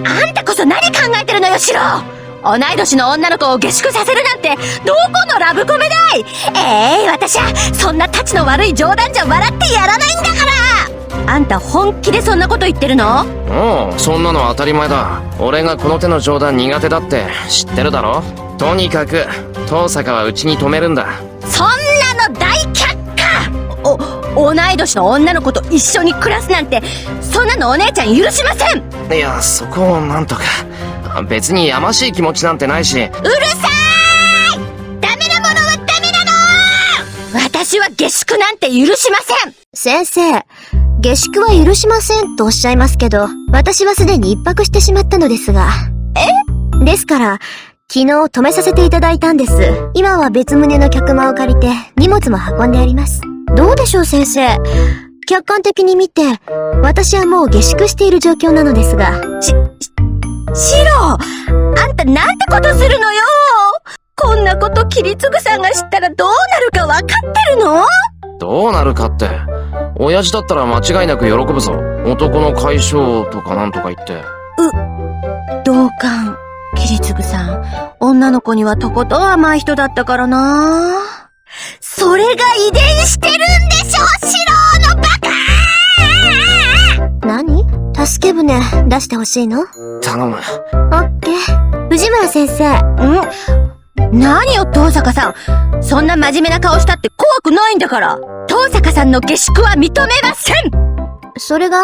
あんたこそ何考えてるのよ、シロ。同い年の女の子を下宿させるなんてどこのラブコメだい。私はそんなタチの悪い冗談じゃ笑ってやらないんだから。あんた本気でそんなこと言ってるの？おう、そんなの当たり前だ。俺がこの手の冗談苦手だって知ってるだろ。とにかく遠坂はうちに泊めるんだ。そんなの大却下。同い年の女の子と一緒に暮らすなんて、そんなのお姉ちゃん許しません。いや、そこをなんとか。別にやましい気持ちなんてないし。うるさーい。ダメなものはダメなの。私は下宿なんて許しません。先生、下宿は許しませんとおっしゃいますけど、私はすでに一泊してしまったのですが。ですから、昨日泊めさせていただいたんです。今は別棟の客間を借りて荷物も運んであります。どうでしょう先生。客観的に見て、私はもう下宿している状況なのですが。シロ、あんたなんてことするのよ。こんなことキリツグさんが知ったらどうなるかわかってるの？どうなるかって。親父だったら間違いなく喜ぶぞ。男の解消とかなんとか言って。同感。キリツグさん、女の子にはとことん甘い人だったからな。それが遺伝してるんでしょ、シロのバカ。何？助け舟出してほしいの？頼む。オッケー。藤村先生。何よ、遠坂さん。そんな真面目な顔したって怖くないんだから。遠坂さんの下宿は認めません。それが、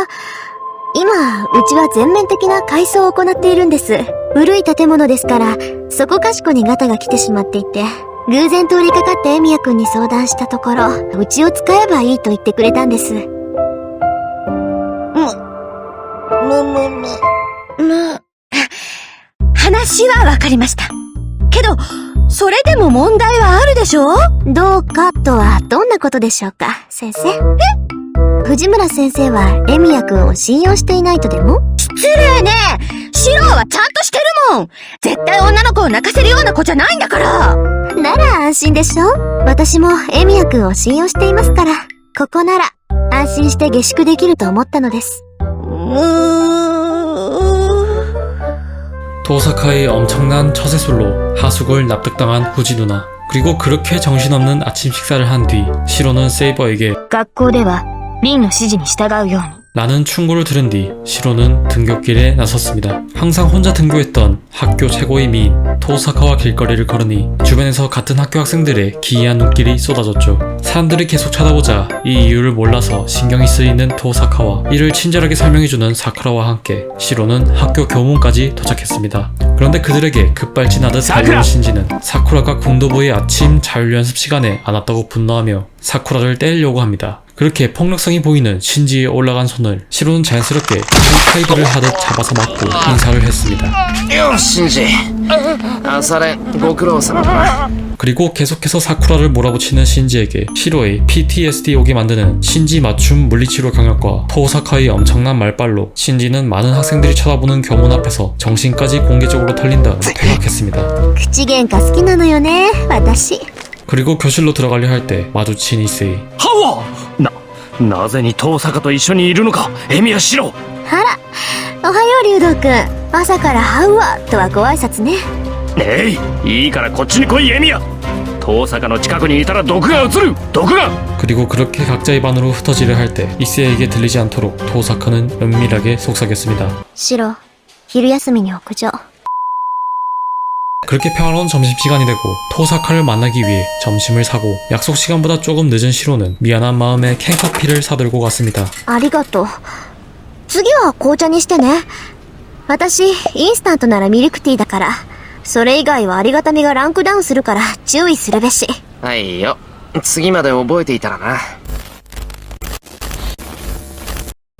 今、うちは全面的な改装を行っているんです。古い建物ですから、そこかしこにガタが来てしまっていて、偶然通りかかってエミヤ君に相談したところ、うちを使えばいいと言ってくれたんです。話はわかりました。けど、それでも問題はあるでしょ？どうかとはどんなことでしょうか、先生。藤村先生はエミヤ君を信用していないとでも？失礼ね。シロはちゃんとしてるもん。絶対女の子を泣かせるような子じゃないんだから。なら安心でしょ？私もエミヤ君を信用していますから、ここなら安心して下宿できると思ったのです。토사카의 엄청난 처세술로 하숙을 납득당한 후지 누나. 그리고 그렇게 정신없는 아침 식사를 한 뒤 시로는 세이버에게 学校ではリンの指示に従うように 라는 충고를 들은 뒤 시로는 등굣길에 나섰습니다. 항상 혼자 등교했던 학교 최고의 미인 토사카와 길거리를 걸으니 주변에서 같은 학교 학생들의 기이한 눈길이 쏟아졌죠. 사람들이 계속 쳐다보자 이 이유를 몰라서 신경이 쓰이는 토사카와 이를 친절하게 설명해주는 사쿠라와 함께 시로는 학교 교문까지 도착했습니다. 그런데 그들에게 급발진하듯 달려온 신지는 사쿠라가 궁도부의 아침 자율연습 시간에 안 왔다고 분노하며 사쿠라를 때리려고 합니다. 그렇게 폭력성이 보이는 신지의 올라간 손을 시로는 자연스럽게 카이드를 하듯 잡아서 맞고 인사를 했습니다. 신지, 아사렌 고쿠로우사마. 그리고 계속해서 사쿠라를 몰아붙이는 신지에게 시로의 PTSD 오게 만드는 신지 맞춤 물리치료 경력과 토사카의 엄청난 말빨로 신지는 많은 학생들이 쳐다보는 교문 앞에서 정신까지 공개적으로 털린 다음 퇴학했습니다. 口喧嘩好きなのよね、私。 그리고 교실로 들어가려 할 때 마주친 이세이. 하와! なぜに遠坂と一緒にいるのか、エミヤシロ。あら、おはよう竜道くん。朝からハウアとはご挨拶ね。いいからこっちに来い、エミヤ。遠坂の近くにいたら毒が移る、毒が。 그리고 그렇게 각자의 반으로 흩어지려 할 때 이세이에게 들리지 않도록 토사카는 은밀하게 속삭였습니다. シロ、昼休みに屋上。 그렇게 평화로운 점심시간이 되고 토사카를 만나기 위해 점심을 사고 약속 시간보다 조금 늦은 시로는 미안한 마음에 캔커피를 사들고 갔습니다. ありがとう。次は紅茶にしてね。私、インスタントならミルクティーだから。それ以外はありがたみがランクダウンするから注意するべし。はいよ。次まで覚えていたらな。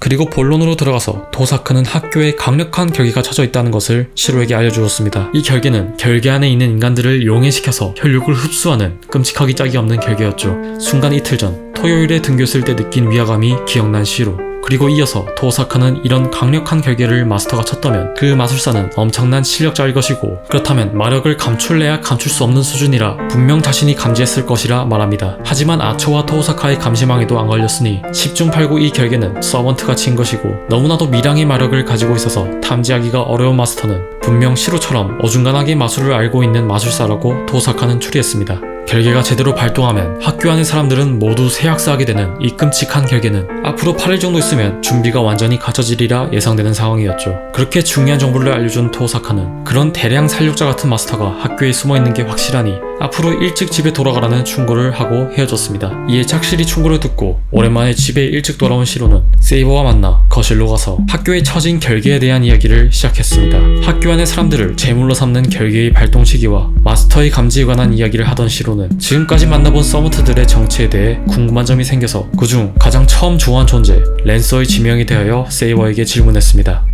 그리고 본론으로 들어가서 토사카는 학교에 강력한 결계가 쳐져 있다는 것을 시로에게 알려주었습니다. 이 결계는 결계 안에 있는 인간들을 용해시켜서 혈육을 흡수하는 끔찍하기 짝이 없는 결계였죠. 순간 이틀 전 토요일에 등교했을 때 느낀 위화감이 기억난 시로. 그리고 이어서 토사카는 이런 강력한 결계를 마스터가 쳤다면 그 마술사는 엄청난 실력자일 것이고, 그렇다면 마력을 감출래야 감출 수 없는 수준이라 분명 자신이 감지했을 것이라 말합니다. 하지만 아초와 토사카의 감시망에도 안 걸렸으니 10중 8구 이 결계는 서번트가 친 것이고, 너무나도 미량의 마력을 가지고 있어서 탐지하기가 어려운 마스터는 분명 시로처럼 어중간하게 마술을 알고 있는 마술사라고 토사카는 추리했습니다. 결계가 제대로 발동하면 학교 안의 사람들은 모두 새학사하게 되는 이 끔찍한 결계는 앞으로 8일 정도 있으면 준비가 완전히 갖춰지리라 예상되는 상황이었죠. 그렇게 중요한 정보를 알려준 토사카는 그런 대량 살육자 같은 마스터가 학교에 숨어있는 게 확실하니 앞으로 일찍 집에 돌아가라는 충고를 하고 헤어졌습니다. 이에 착실히 충고를 듣고 오랜만에 집에 일찍 돌아온 시로는 세이버와 만나 거실로 가서 학교에 처진 결계에 대한 이야기를 시작했습니다. 학교 안의 사람들을 제물로 삼는 결계의 발동 시기와 마스터의 감지에 관한 이야기를 하던 시로는 지금까지 만나본 서머트들의 정체에 대해 궁금한 점이 생겨서 그중 가장 처음 좋아한 존재 랜서의 지명에 대하여 세이버에게 질문했습니다.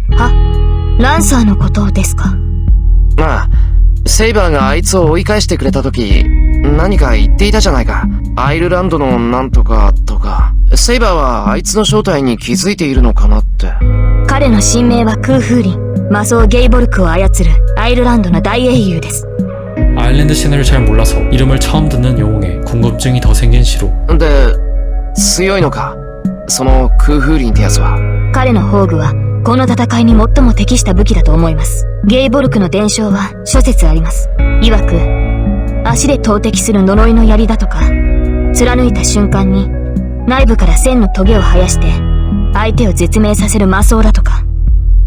ランサーのことですか？まあ、セイバーがあいつを追い返してくれた時、何か言っていたじゃないか。アイルランドのなんとかとか。セイバーはあいつの正体に気づいているのかなって。彼の新名はクーフーリン。魔装ゲイボルクを操るアイルランドの大英雄です。 아일랜드 신화를 잘 몰라서 이름을 처음 듣는 영웅에 궁금증이 더 생긴 시로. で、強いのかそのクーフーリンってやつは。彼の宝具はこの戦いに最も適した武器だと思います。ゲイボルクの伝承は諸説あります。曰く、足で投擲する呪いの槍だとか、貫いた瞬間に内部から線のトゲを生やして相手を絶命させる魔装だとか、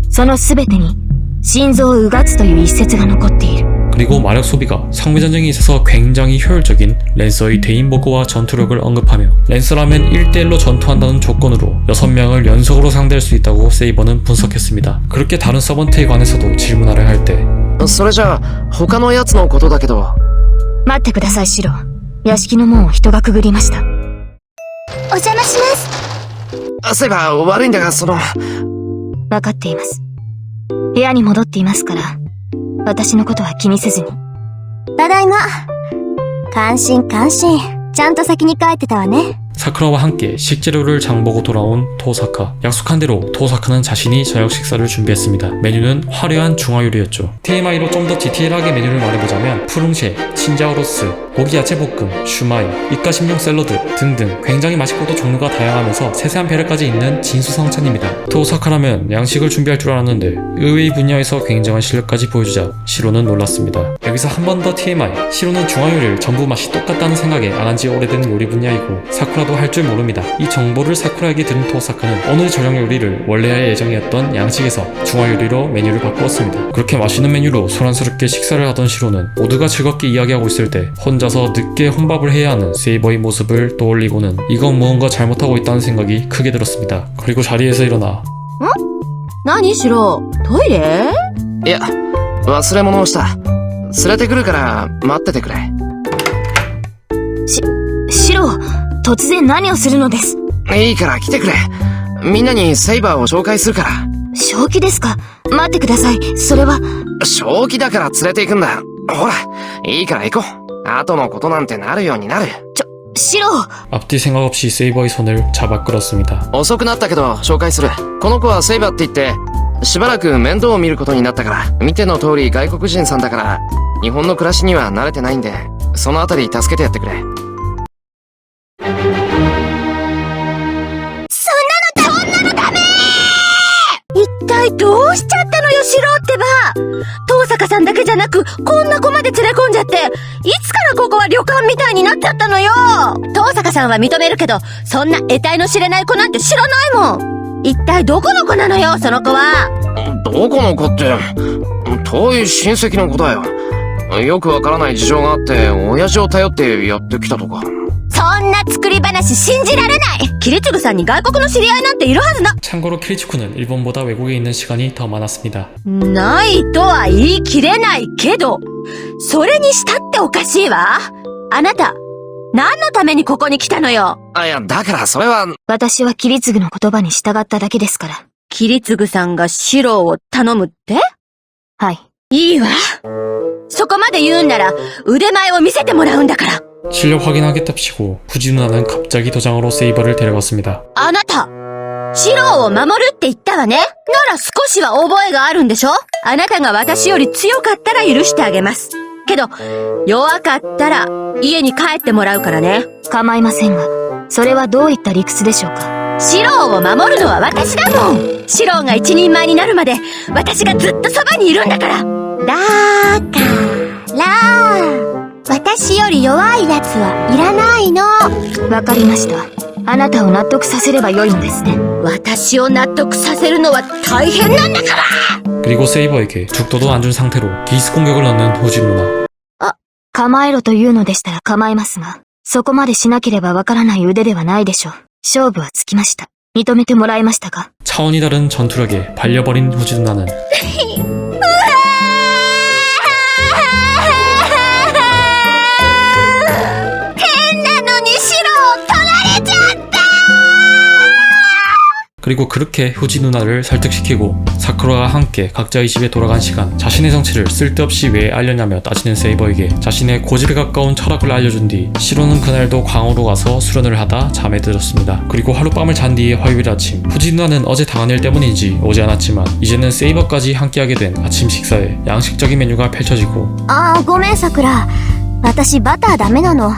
その全てに心臓をうがつという一説が残っている。 그리고 마력 소비가 상비전쟁에 있어서 굉장히 효율적인 랜서의 대인보고와 전투력을 언급하며 랜서라면 1대1로 전투한다는 조건으로 6명을 연속으로 상대할 수 있다고 세이버는 분석했습니다. 그렇게 다른 서번트에 관해서도 질문하려 할 때 それじゃあ、他のやつのことだけど。待ってください、シロ。屋敷の門を人がくぐりました。お邪魔します。セイバー、悪いんだが、わかっています。部屋に戻っていますから、私のことは気にせずに。ただいま。感心感心。ちゃんと先に帰ってたわね。 사쿠라와 함께 식재료를 장보고 돌아온 토사카. 약속한 대로 토사카는 자신이 저녁 식사를 준비했습니다. 메뉴는 화려한 중화 요리였죠. TMI로 좀 더 디테일하게 메뉴를 말해보자면 푸릉쉐, 친자오로스, 고기 야채 볶음, 슈마이, 입가심용 샐러드 등등 굉장히 맛있고도 종류가 다양하면서 세세한 배려까지 있는 진수성찬입니다. 토사카라면 양식을 준비할 줄 알았는데 의외의 분야에서 굉장한 실력까지 보여주자 시로는 놀랐습니다. 여기서 한 번 더 TMI. 시로는 중화 요리를 전부 맛이 똑같다는 생각에 안 한 지 오래된 요리 분야이고 사쿠라도 할 줄 모릅니다. 이 정보를 사쿠라에게 들은 토사카는 오늘 저녁 요리를 원래 할 예정이었던 양식에서 중화 요리로 메뉴를 바꾸었습니다. 그렇게 맛있는 메뉴로 소란스럽게 식사를 하던 시로는 모두가 즐겁게 이야기하고 있을 때 혼자서 늦게 혼밥을 해야 하는 세이버의 모습을 떠올리고는 이건 무언가 잘못하고 있다는 생각이 크게 들었습니다. 그리고 자리에서 일어나 何しろトイレいや、忘れ物をした。連れてくるから待っててくれ。シロ、突然何をするのです？いいから来てくれ。みんなにセイバーを紹介するから。正気ですか？待ってください。それは。正気だから連れて行くんだ。ほら、いいから行こう。後のことなんてなるようになる。シロ。 앞뒤 생각 없이 세이버의 손을 잡아 끌었습니다. 遅くなったけど紹介する。この子はセイバーって言って、しばらく面倒を見ることになったから。見ての通り外国人さんだから、日本の暮らしには慣れてないんで、そのあたり助けてやってくれ。一体どうしちゃったのよ、シロってば。東坂さんだけじゃなく、こんな子まで連れ込んじゃって、いつからここは旅館みたいになっちゃったのよ。東坂さんは認めるけど、そんな得体の知れない子なんて知らないもん。一体どこの子なのよ、その子は。どこの子って、遠い親戚の子だよ。よくわからない事情があって、親父を頼ってやってきたとか。そんな作り話信じられない。キリチグさんに外国の知り合いなんているはずな。 참고로 키리치쿠는 일본보다 외국에 있는 시간이 더 많았습니다. ないとは言い切れないけど、それにしたっておかしいわ。あなた、何のためにここに来たのよ。いや、だからそれは。私はキリツグの言葉に従っただけですから。キリツグさんがシロを頼むって？はい。いいわ。そこまで言うんなら腕前を見せてもらうんだから。 실력 확인하겠답시고 후지 누나는 갑자기 도장으로 세이버를 데려갔습니다. あなた、シローを守るって言ったわね。なら少しは覚えがあるんでしょ？あなたが私より強かったら許してあげます。けど、弱かったら家に帰ってもらうからね。構いませんが、それはどういった理屈でしょうか。シローを守るのは私だもん。シローが一人前になるまで私がずっとそばにいるんだから。だから、私より弱い奴はいらないの。わかりました。あなたを納得させればよいのですね。私を納得させるのは大変なんだから。 그리고 세이버에게 죽도도 안 준 상태로 기스 공격을 넣는 후지 누나. 構えろというのでしたら構えますが、そこまでしなければわからない腕ではないでしょう。勝負はつきました。認めてもらえましたか？ 차원이 다른 전투력에 발려버린 후지 누나는 変なのにシローを取られちゃった。 그리고 그렇게 후지 누나를 설득시키고 사쿠라와 함께 각자의 집에 돌아간 시간, 자신의 정체를 쓸데없이 왜 알렸냐며 따지는 세이버에게 자신의 고집에 가까운 철학을 알려준 뒤 시로는 그날도 광으로 가서 수련을 하다 잠에 들었습니다. 그리고 하룻밤을 잔 뒤에 화요일 아침, 후지 누나는 어제 당한 일 때문인지 오지 않았지만 이제는 세이버까지 함께하게 된 아침 식사에 양식적인 메뉴가 펼쳐지고 ごめん桜。私バターダメなの。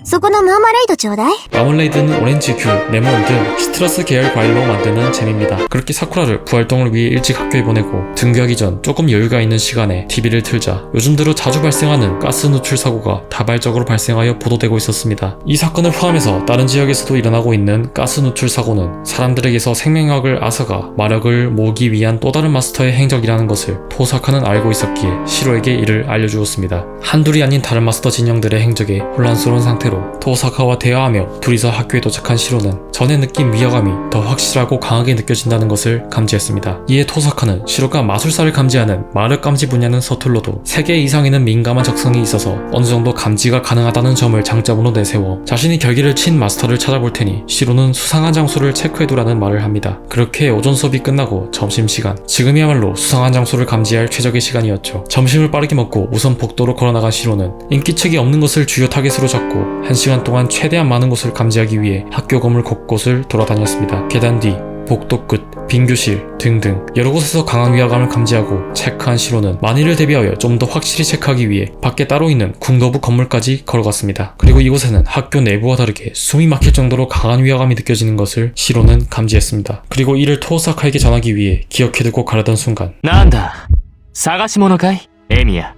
そこのマーマレードちょうだい。 마멀레이드는 오렌지, 귤, 레몬 등 시트러스 계열 과일로 만드는 잼입니다. 그렇게 사쿠라를 부활동을 위해 일찍 학교에 보내고 등교하기 전 조금 여유가 있는 시간에 TV를 틀자 요즘 들어 자주 발생하는 가스 누출 사고가 다발적으로 발생하여 보도되고 있었습니다. 이 사건을 포함해서 다른 지역에서도 일어나고 있는 가스 누출 사고는 사람들에게서 생명력을 앗아가 마력을 모으기 위한 또 다른 마스터의 행적이라는 것을 토사카는 알고 있었기에 시로에게 이를 알려주었습니다. 한둘이 아닌 다른 마스터 진영들의 행적에 혼란스러운 상태로 토사카와 대화하며 둘이서 학교에 도착한 시로는 전에 느낀 위화감이 더 확실하고 강하게 느껴진다는 것을 감지했습니다. 이에 토사카는 시로가 마술사를 감지하는 마력 감지 분야는 서툴러도 3개 이상에는 민감한 적성이 있어서 어느 정도 감지가 가능하다는 점을 장점으로 내세워 자신이 결기를 친 마스터를 찾아볼 테니 시로는 수상한 장소를 체크해두라는 말을 합니다. 그렇게 오전 수업이 끝나고 점심시간, 지금이야말로 수상한 장소를 감지할 최적의 시간이었죠. 점심을 빠르게 먹고 우선 복도로 걸어나간 시로는 인기책이 없는 것을 주요 타겟으로 잡고 1시간 동안 최대한 많은 곳을 감지하기 위해 학교 건물 곳곳을 돌아다녔습니다. 계단 뒤, 복도 끝, 빈 교실 등등 여러 곳에서 강한 위화감을 감지하고 체크한 시로는 만일을 대비하여 좀 더 확실히 체크하기 위해 밖에 따로 있는 궁도부 건물까지 걸어갔습니다. 그리고 이곳에는 학교 내부와 다르게 숨이 막힐 정도로 강한 위화감이 느껴지는 것을 시로는 감지했습니다. 그리고 이를 토사카에게 전하기 위해 기억해두고 가려던 순간 なんだ探し物かいエミヤ。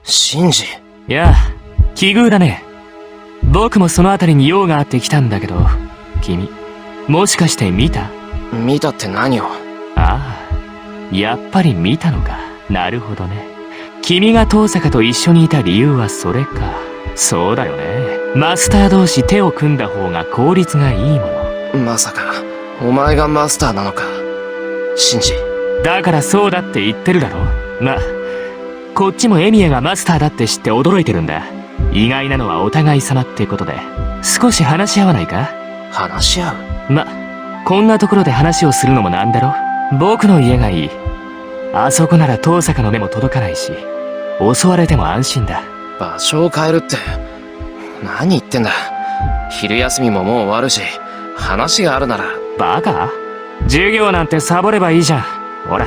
シンジ。いや、奇遇だね。僕もその辺りに用があって来たんだけど、君、もしかして見た？見たって何を？ああ、やっぱり見たのか。なるほどね。君が遠坂と一緒にいた理由はそれか。そうだよね。マスター同士手を組んだ方が効率がいいもの。まさか、お前がマスターなのか。シンジ。だからそうだって言ってるだろ。まあ、こっちもエミヤがマスターだって知って驚いてるんだ。意外なのはお互い様ってことで、少し話し合わないか？話し合う？ま、こんなところで話をするのもなんだろ。僕の家がいい。あそこなら遠坂の目も届かないし、襲われても安心だ。場所を変えるって、何言ってんだ。昼休みももう終わるし、話があるなら。バカ？授業なんてサボればいいじゃん。ほら、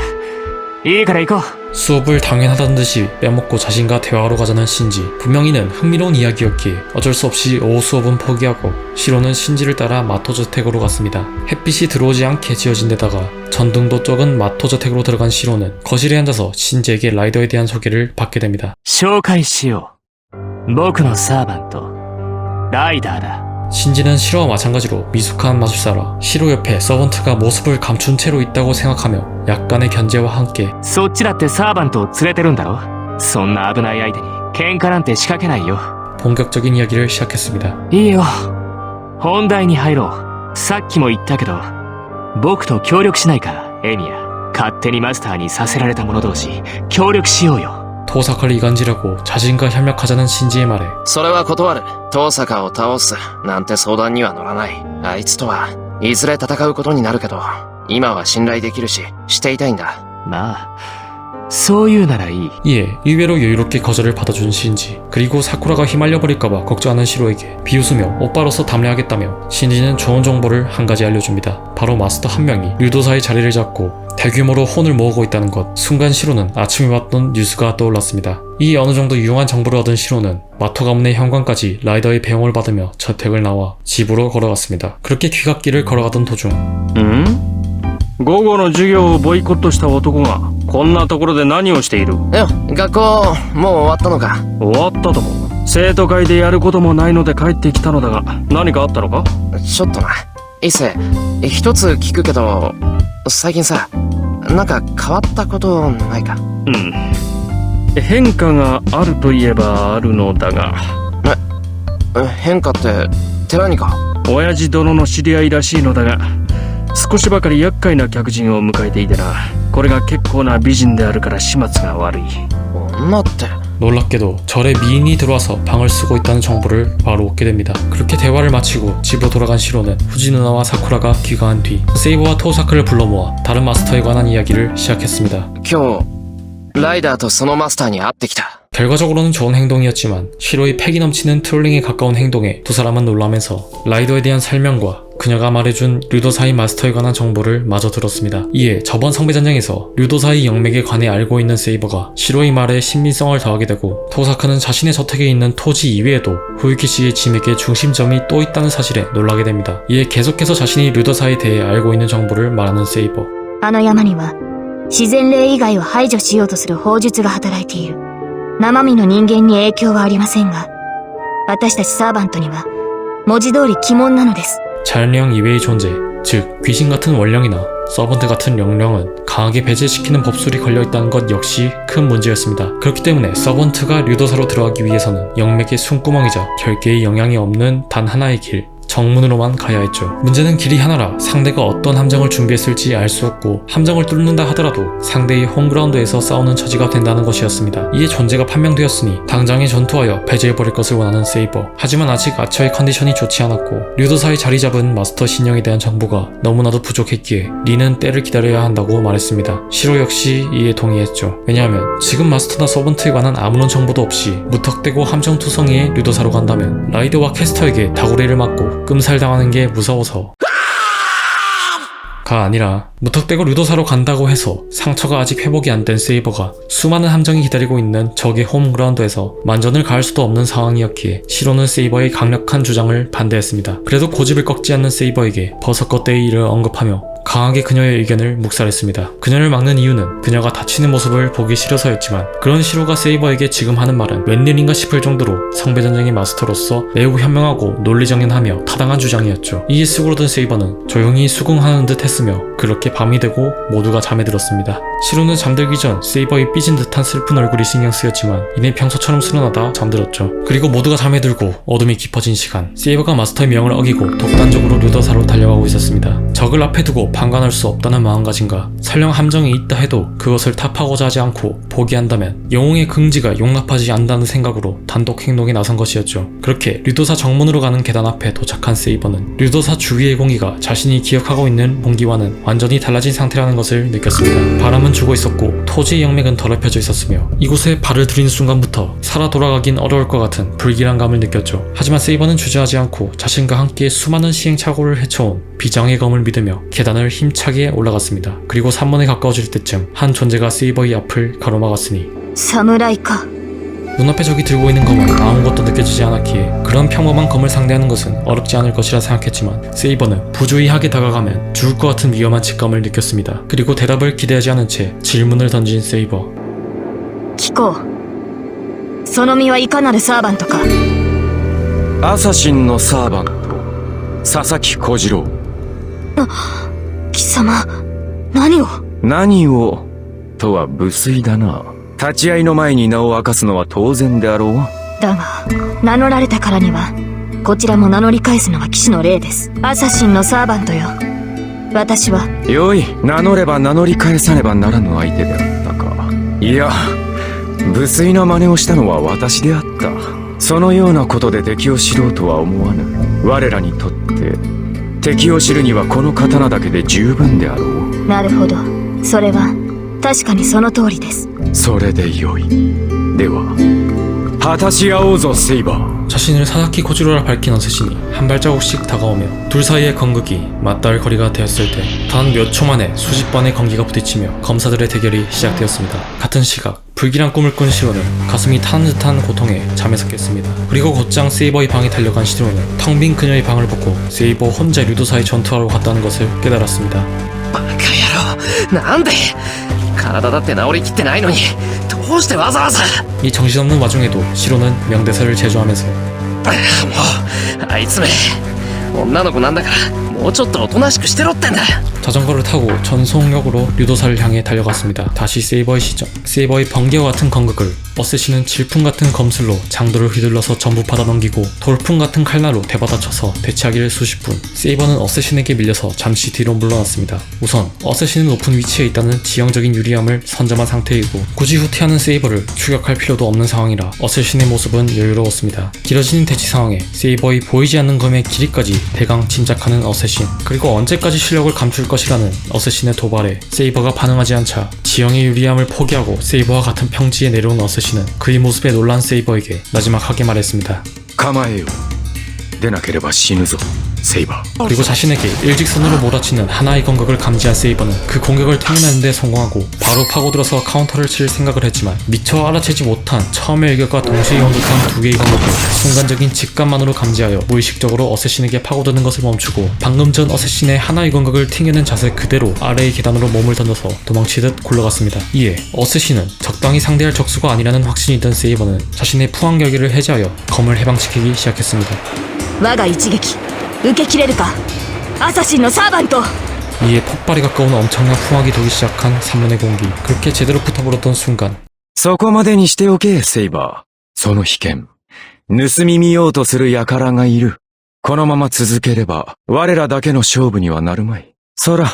いいから行こう。 수업을 당연하다는 듯이 빼먹고 자신과 대화하러 가자는 신지. 분명히는 흥미로운 이야기였기에 어쩔 수 없이 오후 수업은 포기하고 시로는 신지를 따라 마토저택으로 갔습니다. 햇빛이 들어오지 않게 지어진 데다가 전등도 적은 마토저택으로 들어간 시로는 거실에 앉아서 신지에게 라이더에 대한 소개를 받게 됩니다. 紹介しよう。僕のサーバント、ライダーだ。 신지는 시로와 마찬가지로 미숙한 마술사라 시로 옆에 서번트가 모습을 감춘 채로 있다고 생각하며 약간의 견제와 함께 そっちだってサーバントを連れてるんだろ。そんな危ない相手に喧嘩なんて仕掛けないよ。 본격적인 이야기를 시작했습니다. いいよ。本題に入ろう。さっきも言ったけど、僕と協力しないか、エミヤ。勝手にマスターにさせられた者同士、協力しようよ。 토사카를 이간질하고 자신과 협력하자는 신지의 말에 それは断る。遠坂を倒すなんて相談には乗らない。あいつとはいずれ戦うことになるけど、今は信頼できるし、していたいんだ。まあ、そういうならいい。 이에 의외로 여유롭게 거절을 받아준 신지, 그리고 사쿠라가 휘말려버릴까봐 걱정하는 시로에게 비웃으며 오빠로서 담례하겠다며 신지는 좋은 정보를 한 가지 알려줍니다. 바로 마스터 한 명이 류도사의 자리를 잡고 대규모로 혼을 모으고 있다는 것. 순간 시로는 아침에 봤던 뉴스가 떠올랐습니다. 이 어느 정도 유용한 정보를 얻은 시로는 마토 가문의 현관까지 라이더의 배웅을 받으며 저택을 나와 집으로 걸어갔습니다. 그렇게 귀갓길을 걸어가던 도중 午後の授業をボイコットした男がこんなところで何をしている？よ、学校、もう終わったのか？終わったとも。生徒会でやることもないので帰ってきたのだが、何かあったのか？ちょっとな。一世、一つ聞くけど、最近さ、なんか変わったことないか？変化があるといえばあるのだが。変化って何か？親父殿の知り合いらしいのだが、少しばかり厄介な客人を迎えていてな。これが結構な美人であるから始末が悪い。女って。 놀랍게도 절에 미인이 들어와서 방을 쓰고 있다는 정보를 바로 얻게 됩니다. 그렇게 대화를 마치고 집으로 돌아간 시로는 후지 누나와 사쿠라가 귀가한 뒤 세이버와 토사크를 불러 모아 다른 마스터에 관한 이야기를 시작했습니다. 今日、ライダーとそのマスターに会ってきた。 결과적으로는 좋은 행동이었지만 시로의 패기 넘치는 트롤링에 가까운 행동에 두 사람은 놀라면서 라이더에 대한 설명과 그녀가 말해준 류도사의 마스터에 관한 정보를 마저 들었습니다. 이에 저번 성배전쟁에서 류도사의 영맥에 관해 알고 있는 세이버가 시로의 말에 신빙성을 더하게 되고 토사카는 자신의 저택에 있는 토지 이외에도 후유키 씨의 짐에게 중심점이 또 있다는 사실에 놀라게 됩니다. 이에 계속해서 자신이 류도사에 대해 알고 있는 정보를 말하는 세이버. あの山には自然霊以外を排除しようとする法術が働いている。生身の人間に影響はありませんが、私たちサーバントには文字通り鬼門なのです。 자연령 이외의 존재, 즉 귀신 같은 원령이나 서번트 같은 영령은 강하게 배제시키는 법술이 걸려있다는 것 역시 큰 문제였습니다. 그렇기 때문에 서번트가 류도사로 들어가기 위해서는 영맥의 숨구멍이자 별개의 영향이 없는 단 하나의 길, 정문으로만 가야 했죠. 문제는 길이 하나라 상대가 어떤 함정을 준비했을지 알 수 없고 함정을 뚫는다 하더라도 상대의 홈그라운드에서 싸우는 처지가 된다는 것이었습니다. 이에 존재가 판명되었으니 당장에 전투하여 배제해버릴 것을 원하는 세이버. 하지만 아직 아처의 컨디션이 좋지 않았고 류도사의 자리 잡은 마스터 신령에 대한 정보가 너무나도 부족했기에 리는 때를 기다려야 한다고 말했습니다. 시로 역시 이에 동의했죠. 왜냐하면 지금 마스터나 서번트에 관한 아무런 정보도 없이 무턱대고 함정투성이의 류도사로 간다면 라이더와 캐스터에게 다구레를 맞고 끔살당하는 게 무서워서 가 아니라 무턱대고 류도사로 간다고 해서 상처가 아직 회복이 안 된 세이버가 수많은 함정이 기다리고 있는 적의 홈그라운드에서 만전을 가할 수도 없는 상황이었기에 시로는 세이버의 강력한 주장을 반대했습니다. 그래도 고집을 꺾지 않는 세이버에게 버섯겉대의 일을 언급하며 강하게 그녀의 의견을 묵살했습니다. 그녀를 막는 이유는 그녀가 다치는 모습을 보기 싫어서였지만 그런 시로가 세이버에게 지금 하는 말은 웬일인가 싶을 정도로 성배전쟁의 마스터로서 매우 현명하고 논리정연하며 타당한 주장이었죠. 이에 수그러든 세이버는 조용히 수긍하는 듯 했으며 그렇게 밤이 되고 모두가 잠에 들었습니다. 시로는 잠들기 전 세이버의 삐진 듯한 슬픈 얼굴이 신경 쓰였지만 이내 평소처럼 수련하다 잠들었죠. 그리고 모두가 잠에 들고 어둠이 깊어진 시간, 세이버가 마스터의 명을 어기고 독단적으로 류도사로 달려가고 있었습니다. 적을 앞에 두고 방관할 수 없다는 마음가짐과 설령 함정이 있다 해도 그것을 타파하고자 하지 않고 포기한다면 영웅의 긍지가 용납하지 않는다는 생각으로 단독 행동에 나선 것이었죠. 그렇게 류도사 정문으로 가는 계단 앞에 도착한 세이버는 류도사 주위의 공기가 자신이 기억하고 있는 공기와는 완전히 달라진 상태라는 것을 느꼈습니다. 바람은 주고 있었고 토지의 영맥은 더럽혀져 있었으며 이곳에 발을 들인 순간부터 살아 돌아가긴 어려울 것 같은 불길한 감을 느꼈죠. 하지만 세이버는 주저하지 않고 자신과 함께 수많은 시행착오를 헤쳐온 비장의 검을 믿으며 계단을 힘차게 올라갔습니다. 그리고 3번에 가까워질 때쯤 한 존재가 세이버의 앞을 가로막았으니 侍か。 눈앞에 적이 들고 있는 검은 아무것도 느껴지지 않았기에 그런 평범한 검을 상대하는 것은 어렵지 않을 것이라 생각했지만 세이버는 부주의하게 다가가면 죽을 것 같은 위험한 직감을 느꼈습니다. 그리고 대답을 기대하지 않은 채 질문을 던진 세이버. 聞こう。その身はいかなるサーバントか。アサシンのサーバント、佐々木小次郎。貴様、何を。何をとは無粋だな。立ち会いの前に名を明かすのは当然であろう。だが、名乗られたからには、こちらも名乗り返すのは騎士の礼です。アサシンのサーバントよ。私は。よい、名乗れば名乗り返さねばならぬ相手であったか。いや、無粋な真似をしたのは私であった。そのようなことで敵を知ろうとは思わぬ。我らにとって敵を知るにはこの刀だけで十分であろう。なるほど。それは確かにその通りです。それでよい。では果たし合おうぞセイバー。 자신을 사사키 고지로라 밝힌 어쌔신이 한 발자국씩 다가오며 둘 사이의 건극이 맞닿을 거리가 되었을 때 단 몇 초 만에 수십 번의 건기가 부딪히며 검사들의 대결이 시작되었습니다. 같은 시각 불길한 꿈을 꾼 시로는 가슴이 타는 듯한 고통에 잠에서 깼습니다. 그리고 곧장 세이버의 방에 달려간 시로는 텅 빈 그녀의 방을 보고 세이버 혼자 류도사의 전투하러 갔다는 것을 깨달았습니다. バカ野郎、なんで体だって治りきってないのにどうしてわざわざ。 이 정신없는 와중에도 시로는 명대사를 제조하면서 もうあいつめ女の子なんだからもうちょっとおとなしくしてろってんだ。 자전거를 타고 전속력으로 류도사를 향해 달려갔습니다. 다시 세이버의 시점. 세이버의 번개와 같은 건극을 어쌔신은 질풍 같은 검술로 장도를 휘둘러서 전부 받아넘기고 돌풍 같은 칼날로 대받아쳐서 대치하기를 수십 분. 세이버는 어쌔신에게 밀려서 잠시 뒤로 물러났습니다. 우선 어쌔신은 높은 위치에 있다는 지형적인 유리함을 선점한 상태이고 굳이 후퇴하는 세이버를 추격할 필요도 없는 상황이라 어쌔신의 모습은 여유로웠습니다. 길어지는 대치 상황에 세이버의 보이지 않는 검의 길이까지 대강 짐작하는 어쌔신, 그리고 언제까지 실력을 감출 것이라는 어쌔신의 도발에 세이버가 반응하지 않자 지형의 유리함을 포기하고 세이버와 같은 평지에 내려온 어쌔신은 그의 모습에 놀란 세이버에게 나지막하게 말했습니다. 構えよう。でなければ死ぬぞセイバー。 그리고 자신에게 일직선으로 몰아치는 하나의 공격을 감지한 세이버는 그 공격을 탱해내는 데 성공하고 바로 파고들어서 카운터를 칠 생각을 했지만 미처 알아채지 못한 처음의 일격과 동시에 연속한 두 개의 공격을 순간적인 직감만으로 감지하여 무의식적으로 어쌔신에게 파고드는 것을 멈추고 방금 전 어쌔신의 하나의 공격을 튕겨낸 자세 그대로 아래의 계단으로 몸을 던져서 도망치듯 굴러갔습니다. 이에 어쌔신은 적당히 상대할 적수가 아니라는 확신이 든 세이버는 자신의 푸항결계를 해제하여 검을 해방시키기 시작했습니다. 我が一撃受け切れるかアサシンのサーバント。 이에 폭발이 가까운 엄청난 풍악이 돌기 시작한 3문의 공기. 그렇게 제대로 붙어버렸던 순간 そこまでにしておけセイバー。その被験盗み見ようとする輩がいる。このまま続ければ我らだけの勝負にはなるまい。そら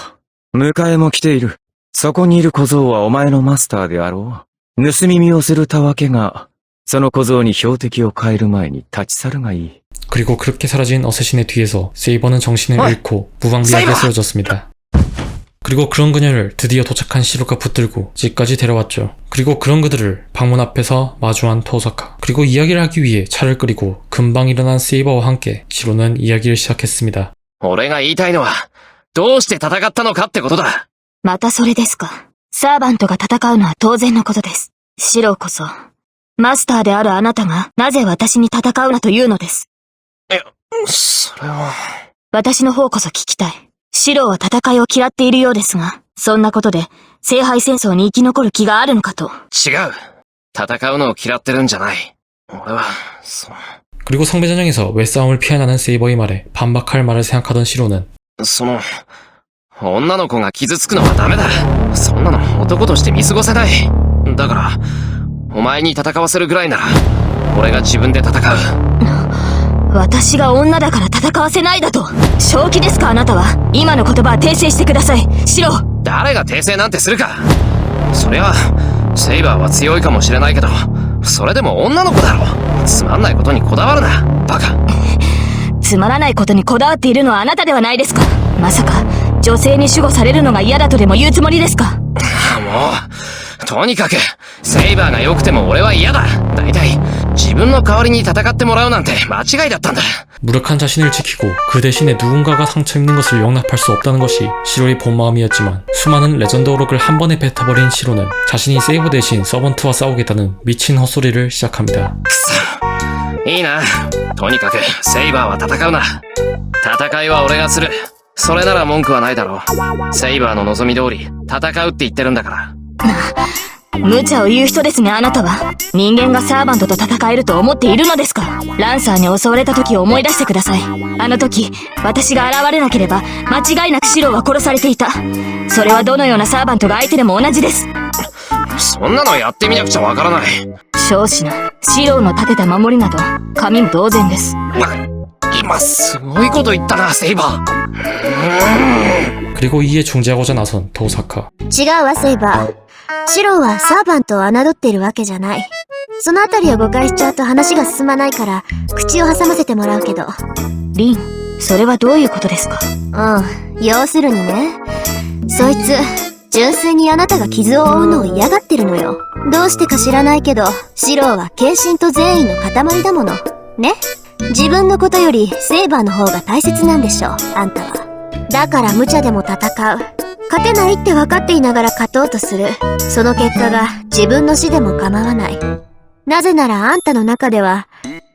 迎えも来ている。そこにいる小僧はお前のマスターであろう。盗み見をするたわけがその小僧に標的を変える前に立ち去るがいい。 그리고 그렇게 사라진 어쌔신의 뒤에서 세이버는 정신을 잃고 무방비하게 쓰러졌습니다. 그리고 그런 그녀를 드디어 도착한 시로가 붙들고 집까지 데려왔죠. 그리고 그런 그들을 방문 앞에서 마주한 토사카. 그리고 이야기를 하기 위해 차를 끓이고 금방 일어난 세이버와 함께 시로는 이야기를 시작했습니다. 俺が言いたいのはどうして戦ったのかってことだ。またそれですか。サーバントが戦うのは当然のことです。シロこそ、マスターであるあなたがなぜ私に戦うなというのです。いや、それは。私の方こそ聞きたい。シロは戦いを嫌っているようですが、そんなことで聖杯戦争に生き残る気があるのかと。違う。戦うのを嫌ってるんじゃない。俺は、그리고 성배전형에서 외싸움을 피해나는 세이버의 말에 반박할 말을 생각하던 시로는 女の子が傷つくのはダメだ。そんなの男として見過ごせない。だから、お前に戦わせるぐらいなら、俺が自分で戦う。私が女だから戦わせないだと。正気ですかあなたは。今の言葉は訂正してください。シロ。誰が訂正なんてするか。そりゃ、セイバーは強いかもしれないけど、それでも女の子だろ。つまんないことにこだわるな、バカ。つまらないことにこだわっているのはあなたではないですか。まさか、女性に守護されるのが嫌だとでも言うつもりですか。もう、とにかく、セイバーが良くても俺は嫌だ。だいたい、自分の代わりに戦ってもらうなんて間違いだったんだ。 무력한 자신을 지키고 그 대신에 누군가가 상처 입는 것을 용납할 수 없다는 것이 시로의 본 마음이었지만 수많은 레전드 오록을 한 번에 뱉어버린 시로는 자신이 세이버 대신 서번트와 싸우겠다는 미친 헛소리를 시작합니다. いいな。とにかく、セイバーは戦うな。戦いは俺がする。それなら文句はないだろう。セイバーの望み通り、戦うって言ってるんだから。無茶を言う人ですねあなたは。人間がサーバントと戦えると思っているのですか。ランサーに襲われた時を思い出してください。あの時、私が現れなければ、間違いなくシロは殺されていた。それはどのようなサーバントが相手でも同じです。そんなのやってみなくちゃわからない。少子な、シロの立てた守りなど、神も同然です。今すごいこと言ったな、セイバー。 그리고 이에 중재하고자 나선 도사카. 違うわセイバー。シロはサーバントを侮っているわけじゃない。そのあたりを誤解しちゃうと話が進まないから口を挟ませてもらうけど。リン、それはどういうことですか。要するにね、そいつ純粋にあなたが傷を負うのを嫌がってるのよ。どうしてか知らないけど、シローは献身と善意の塊だもの。ね。自分のことよりセイバーの方が大切なんでしょ、あんたは。だから無茶でも戦う。勝てないって分かっていながら勝とうとする。その結果が自分の死でも構わない。なぜならあんたの中では、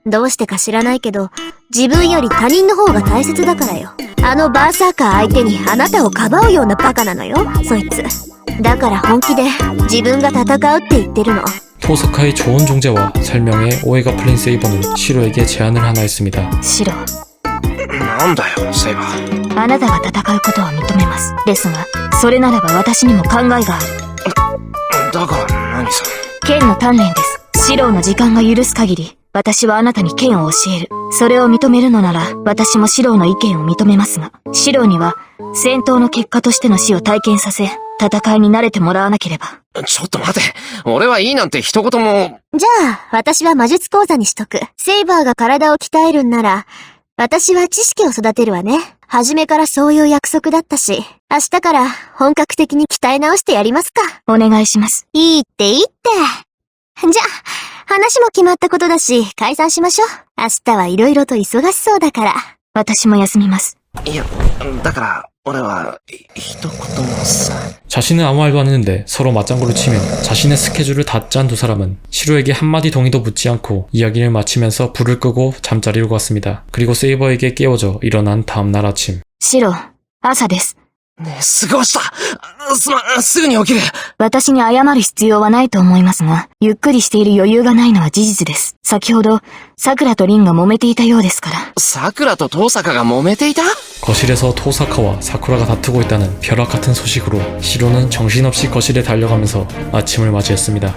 どうしてか知らないけど、自分より他人の方が大切だからよ。あのバーサーカー相手にあなたをかばうようなバカなのよ、そいつ。だから本気で自分が戦うって言ってるの。 토사카의 좋은 존재와 설명에 오해가 풀린 세이버는 시로에게 제안을 하나 했습니다. シロ、なんだよ、セイバー。あなたが戦うことは認めます。ですが、それならば私にも考えがある。だから何さ。剣の鍛錬です。シローの時間が許す限り、私はあなたに剣を教える。それを認めるのなら、私もシローの意見を認めますが、シローには、戦闘の結果としての死を体験させ、戦いに慣れてもらわなければ。ちょっと待て。俺はいいなんて一言も。じゃあ、私は魔術講座にしとく。セイバーが体を鍛えるんなら、私は知識を育てるわね。初めからそういう約束だったし、明日から本格的に鍛え直してやりますか。お願いします。いいっていいって。じゃあ、話も決まったことだし、解散しましょう。明日はいろいろと忙しそうだから。私も休みます。いや、だから、俺は、一言もさ。 자신은 아무 말도 안 했는데 서로 맞장구를 치며 자신의 스케줄을 다 짠 두 사람은 시로에게 한마디 동의도 묻지 않고 이야기를 마치면서 불을 끄고 잠자리로 갔습니다. 그리고 세이버에게 깨워져 일어난 다음날 아침. シロ、朝です。ねえ、すぐ押した。すぐに起きる。私に謝る必要はないと思いますが、ゆっくりしている余裕がないのは事実です。先ほど、桜と凛が揉めていたようですから。桜と遠坂が揉めていた？ 거실에서 토사카와 사쿠라가 다투고 있다는 벼락 같은 소식으로 시로는 정신없이 거실에 달려가면서 아침을 맞이했습니다.